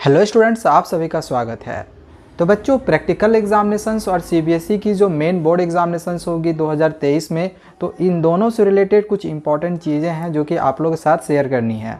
Hello students, आप सभी का स्वागत है। तो बच्चों, प्रैक्टिकल एग्जामिनेशंस और सीबीएसई की जो मेन बोर्ड एग्जामिनेशंस होगी 2023 में, तो इन दोनों से रिलेटेड कुछ इंपॉर्टेंट चीज़ें हैं जो कि आप लोगों के साथ शेयर करनी है।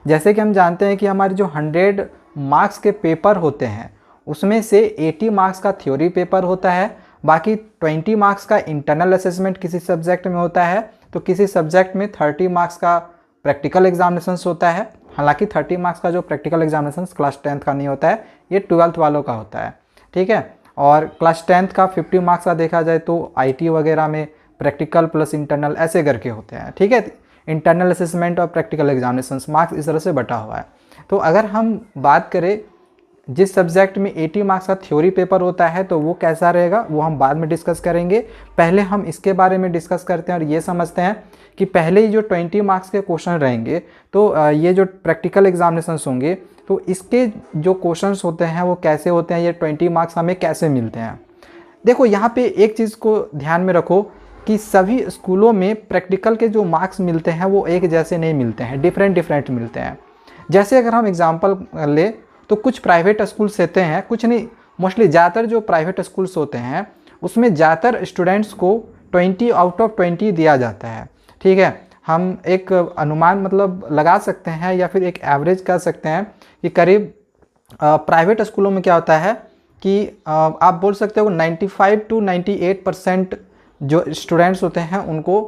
जैसे कि हम जानते हैं कि हमारे जो 100 मार्क्स के पेपर होते हैं उसमें से 80 मार्क्स का थ्योरी पेपर होता है, बाकी 20 मार्क्स का इंटरनल असेसमेंट किसी सब्जेक्ट में होता है, तो किसी सब्जेक्ट में 30 मार्क्स का प्रैक्टिकल एग्जामिनेशंस होता है। हालांकि 30 मार्क्स का जो प्रैक्टिकल एग्जामिनेशन क्लास 10th का नहीं होता है, ये 12th वालों का होता है, ठीक है। और क्लास 10th का 50 मार्क्स का देखा जाए तो आईटी वगैरह में प्रैक्टिकल प्लस इंटरनल ऐसे करके होते हैं, ठीक है। इंटरनल असेसमेंट और प्रैक्टिकल एग्जामिनेशन मार्क्स इस तरह से बटा हुआ है। तो अगर हम बात करें जिस सब्जेक्ट में 80 मार्क्स का थ्योरी पेपर होता है तो वो कैसा रहेगा, वो हम बाद में डिस्कस करेंगे। पहले हम इसके बारे में डिस्कस करते हैं और ये समझते हैं कि पहले ही जो 20 मार्क्स के क्वेश्चन रहेंगे तो ये जो प्रैक्टिकल एग्जामिनेशंस होंगे तो इसके जो क्वेश्चंस होते हैं वो कैसे होते हैं, ये 20 मार्क्स हमें कैसे मिलते हैं। देखो, यहाँ पे एक चीज़ को ध्यान में रखो कि सभी स्कूलों में प्रैक्टिकल के जो मार्क्स मिलते हैं वो एक जैसे नहीं मिलते हैं, डिफरेंट मिलते हैं। जैसे अगर हम एग्जाम्पल ले तो कुछ प्राइवेट स्कूल्स होते हैं, कुछ नहीं, मोस्टली ज़्यादातर जो प्राइवेट स्कूल्स होते हैं उसमें ज़्यादातर स्टूडेंट्स को 20 आउट ऑफ 20 दिया जाता है, ठीक है। हम एक अनुमान मतलब लगा सकते हैं या फिर एक एवरेज कर सकते हैं कि करीब प्राइवेट स्कूलों में क्या होता है कि आप बोल सकते हो 95 to 98% जो स्टूडेंट्स होते हैं उनको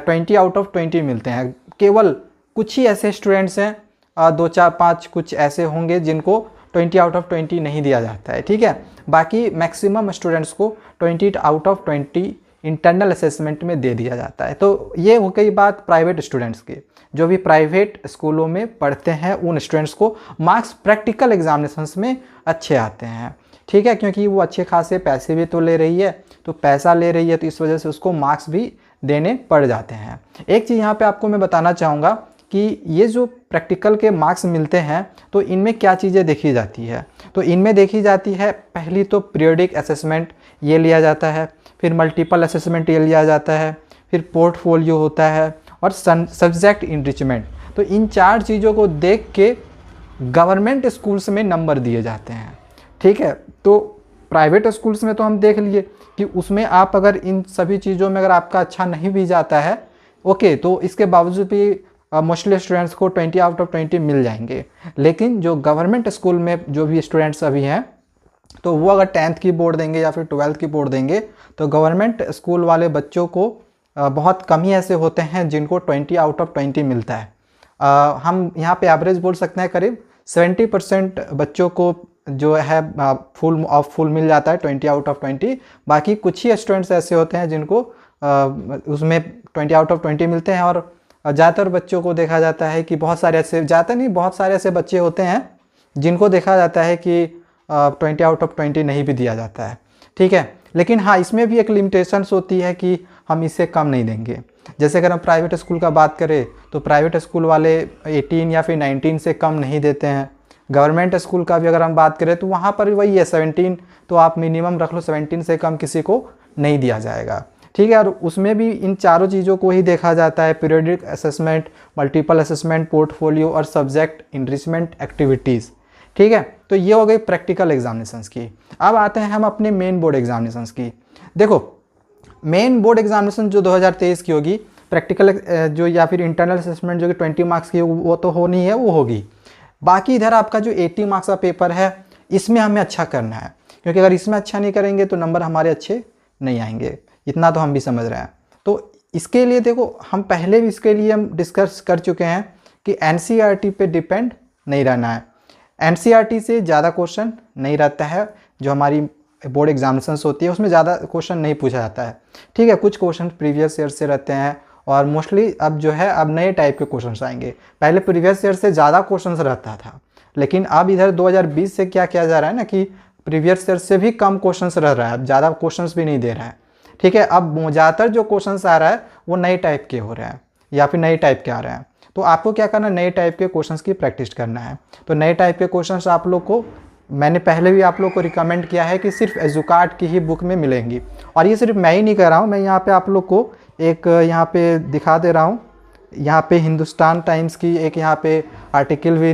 20 आउट ऑफ 20 मिलते हैं। केवल कुछ ही ऐसे स्टूडेंट्स हैं, 2 4 5 कुछ ऐसे होंगे जिनको 20 आउट ऑफ 20 नहीं दिया जाता है, ठीक है। बाकी मैक्सिमम स्टूडेंट्स को 20 आउट ऑफ 20 इंटरनल असेसमेंट में दे दिया जाता है। तो ये हो गई बात प्राइवेट स्टूडेंट्स की। जो भी प्राइवेट स्कूलों में पढ़ते हैं उन स्टूडेंट्स को मार्क्स प्रैक्टिकल एग्जामिनेशंस में अच्छे आते हैं, ठीक है, क्योंकि वो अच्छे खासे पैसे भी तो ले रही है, तो पैसा ले रही है तो इस वजह से उसको मार्क्स भी देने पड़ जाते हैं। एक चीज़ यहाँ पे आपको मैं बताना चाहूँगा कि ये जो प्रैक्टिकल के मार्क्स मिलते हैं तो इनमें क्या चीज़ें देखी जाती है। तो इनमें देखी जाती है, पहली तो पीरियोडिक असेसमेंट ये लिया जाता है, फिर मल्टीपल असेसमेंट ये लिया जाता है, फिर पोर्टफोलियो होता है और सब्जेक्ट इनरिचमेंट। तो इन 4 चीज़ों को देख के गवर्नमेंट स्कूल्स में नंबर दिए जाते हैं, ठीक है। तो प्राइवेट स्कूल्स में तो हम देख लिए कि उसमें आप अगर इन सभी चीज़ों में अगर आपका अच्छा नहीं भी जाता है, ओके, तो इसके बावजूद भी मोस्टली स्टूडेंट्स को 20 आउट ऑफ 20 मिल जाएंगे। लेकिन जो गवर्नमेंट स्कूल में जो भी स्टूडेंट्स अभी हैं तो वो अगर 10th की बोर्ड देंगे या फिर 12th की बोर्ड देंगे तो गवर्नमेंट स्कूल वाले बच्चों को बहुत कम ही ऐसे होते हैं जिनको 20 आउट ऑफ 20 मिलता है। हम यहाँ पे एवरेज बोल सकते हैं करीब 70% बच्चों को जो है फुल मिल जाता है 20 आउट ऑफ 20। बाकी कुछ ही स्टूडेंट्स ऐसे होते हैं जिनको उसमें 20 आउट ऑफ 20 मिलते हैं। और ज़्यादातर बच्चों को देखा जाता है कि बहुत सारे ऐसे बच्चे होते हैं जिनको देखा जाता है कि 20 आउट ऑफ 20 नहीं भी दिया जाता है, ठीक है। लेकिन हाँ, इसमें भी एक लिमिटेशंस होती है कि हम इससे कम नहीं देंगे। जैसे अगर हम प्राइवेट स्कूल का बात करें तो प्राइवेट स्कूल वाले 18 या फिर 19 से कम नहीं देते हैं। गवर्नमेंट स्कूल का भी अगर हम बात करें तो वहाँ पर वही है 17, तो आप मिनिमम रख लो 17 से कम किसी को नहीं दिया जाएगा, ठीक है। और उसमें भी इन चारों चीज़ों को ही देखा जाता है, periodic assessment, multiple assessment, portfolio और सब्जेक्ट इनरिचमेंट एक्टिविटीज़, ठीक है। तो ये हो गई प्रैक्टिकल एग्जामिनेशंस की। अब आते हैं हम अपने मेन बोर्ड एग्जामिनेशंस की। देखो, मेन बोर्ड एग्जामिनेशन जो 2023 की होगी, प्रैक्टिकल जो या फिर इंटरनल असेसमेंट जो कि 20 मार्क्स की वो तो होनी है, वो होगी। बाकी इधर आपका जो 80 मार्क्स का पेपर है इसमें हमें अच्छा करना है, क्योंकि अगर इसमें अच्छा नहीं करेंगे तो नंबर हमारे अच्छे नहीं आएंगे, इतना तो हम भी समझ रहे हैं। तो इसके लिए देखो, हम पहले भी इसके लिए हम डिस्कस कर चुके हैं कि एनसीईआरटी पे डिपेंड नहीं रहना है। एनसीईआरटी से ज़्यादा क्वेश्चन नहीं रहता है, जो हमारी बोर्ड एग्जामिनेशंस होती है उसमें ज़्यादा क्वेश्चन नहीं पूछा जाता है, ठीक है। कुछ क्वेश्चन प्रीवियस ईयर से रहते हैं और मोस्टली अब जो है अब नए टाइप के क्वेश्चंस आएंगे। पहले प्रीवियस ईयर से ज़्यादा क्वेश्चंस रहता था, लेकिन अब इधर 2020 से क्या किया जा रहा है ना कि प्रीवियस ईयर से भी कम क्वेश्चंस रह रहा है, अब ज़्यादा क्वेश्चंस भी नहीं दे रहा है, ठीक है। अब ज़्यादातर जो क्वेश्चंस आ रहा है वो नए टाइप के हो रहे हैं या फिर नए टाइप के आ रहे हैं। तो आपको क्या करना है, नए टाइप के क्वेश्चंस की प्रैक्टिस करना है। तो नए टाइप के क्वेश्चंस आप लोग को मैंने पहले भी आप लोग को रिकमेंड किया है कि सिर्फ एजुकार्ट की ही बुक में मिलेंगी। और ये सिर्फ मैं ही नहीं कह रहा हूँ, मैं यहाँ पे आप लोग को एक यहाँ पे दिखा दे रहा हूँ। यहाँ पे हिंदुस्तान टाइम्स की एक यहाँ पे आर्टिकल भी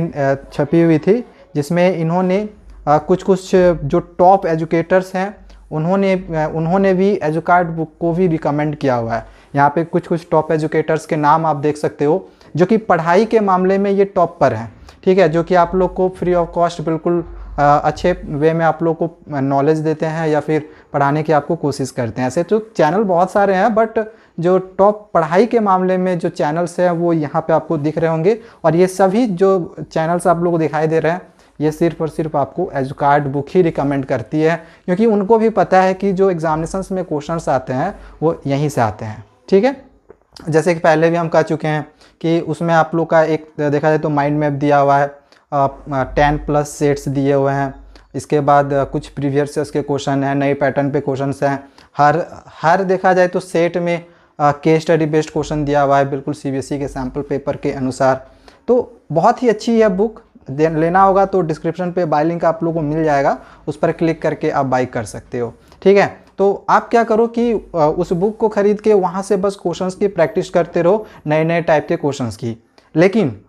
छपी हुई थी जिसमें इन्होंने कुछ कुछ जो टॉप एजुकेटर्स हैं उन्होंने भी एजुकार्ड बुक को भी रिकमेंड किया हुआ है। यहाँ पे कुछ कुछ टॉप एजुकेटर्स के नाम आप देख सकते हो जो कि पढ़ाई के मामले में ये टॉप पर हैं, ठीक है, जो कि आप लोग को फ्री ऑफ कॉस्ट बिल्कुल अच्छे वे में आप लोग को नॉलेज देते हैं या फिर पढ़ाने की आपको कोशिश करते हैं। ऐसे तो चैनल बहुत सारे हैं, बट जो टॉप पढ़ाई के मामले में जो चैनल्स हैं वो यहाँ पे आपको दिख रहे होंगे। और ये सभी जो चैनल्स आप लोग को दिखाई दे रहे हैं ये सिर्फ और सिर्फ आपको एजुकार्ड बुक ही रिकमेंड करती है, क्योंकि उनको भी पता है कि जो एग्जामिनेशंस में क्वेश्चंस आते हैं वो यहीं से आते हैं, ठीक है। जैसे कि पहले भी हम कह चुके हैं कि उसमें आप लोग का एक देखा जाए तो माइंड मैप दिया हुआ है, 10+ सेट्स दिए हुए हैं, इसके बाद कुछ प्रीवियस ईयर्स के क्वेश्चन हैं, नए पैटर्न पे क्वेश्चंस हैं, हर देखा जाए तो सेट में केस स्टडी बेस्ड क्वेश्चन दिया हुआ है बिल्कुल सीबीएसई के सैम्पल पेपर के अनुसार। तो बहुत ही अच्छी है बुक, लेना होगा तो डिस्क्रिप्शन पे बाय लिंक आप लोगों को मिल जाएगा, उस पर क्लिक करके आप बाय कर सकते हो, ठीक है। तो आप क्या करो कि उस बुक को खरीद के वहाँ से बस क्वेश्चंस की प्रैक्टिस करते रहो, नए नए टाइप के क्वेश्चंस की। लेकिन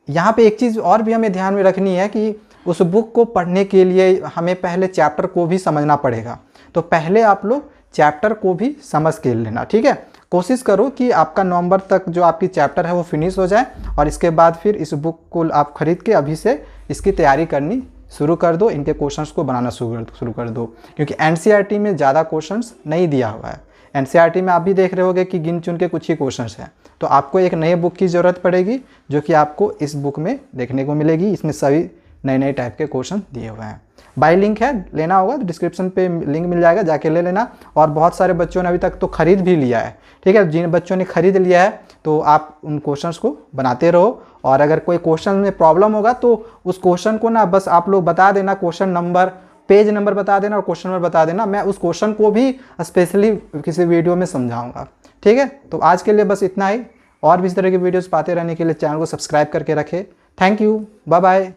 यहाँ पे एक चीज़ और भी हमें ध्यान में रखनी है कि उस बुक को पढ़ने के लिए हमें पहले चैप्टर को भी समझना पड़ेगा। तो पहले आप लोग चैप्टर को भी समझ के लेना, ठीक है। कोशिश करो कि आपका नवंबर तक जो आपकी चैप्टर है वो फिनिश हो जाए और इसके बाद फिर इस बुक को आप खरीद के अभी से इसकी तैयारी करनी शुरू कर दो, इनके क्वेश्चंस को बनाना शुरू कर दो, क्योंकि एनसीईआरटी में ज़्यादा क्वेश्चंस नहीं दिया हुआ है। एनसीईआरटी में आप भी देख रहे होगे कि गिन चुन के कुछ ही क्वेश्चंस हैं। तो आपको एक नए बुक की ज़रूरत पड़ेगी जो कि आपको इस बुक में देखने को मिलेगी। इसमें सभी नए नए टाइप के क्वेश्चन दिए हुए हैं। बाय लिंक है, लेना होगा तो डिस्क्रिप्शन पे लिंक मिल जाएगा, जाके ले लेना। और बहुत सारे बच्चों ने अभी तक तो खरीद भी लिया है, ठीक है। जिन बच्चों ने खरीद लिया है तो आप उन क्वेश्चंस को बनाते रहो, और अगर कोई क्वेश्चन में प्रॉब्लम होगा तो उस क्वेश्चन को ना बस आप लोग बता देना, क्वेश्चन नंबर, पेज नंबर बता देना और क्वेश्चन नंबर बता देना। मैं उस क्वेश्चन को भी स्पेशली किसी वीडियो में समझाऊंगा, ठीक है। तो आज के लिए बस इतना ही। और भी इस तरह की वीडियोस पाते रहने के लिए चैनल को सब्सक्राइब करके रखें। Thank you, bye bye.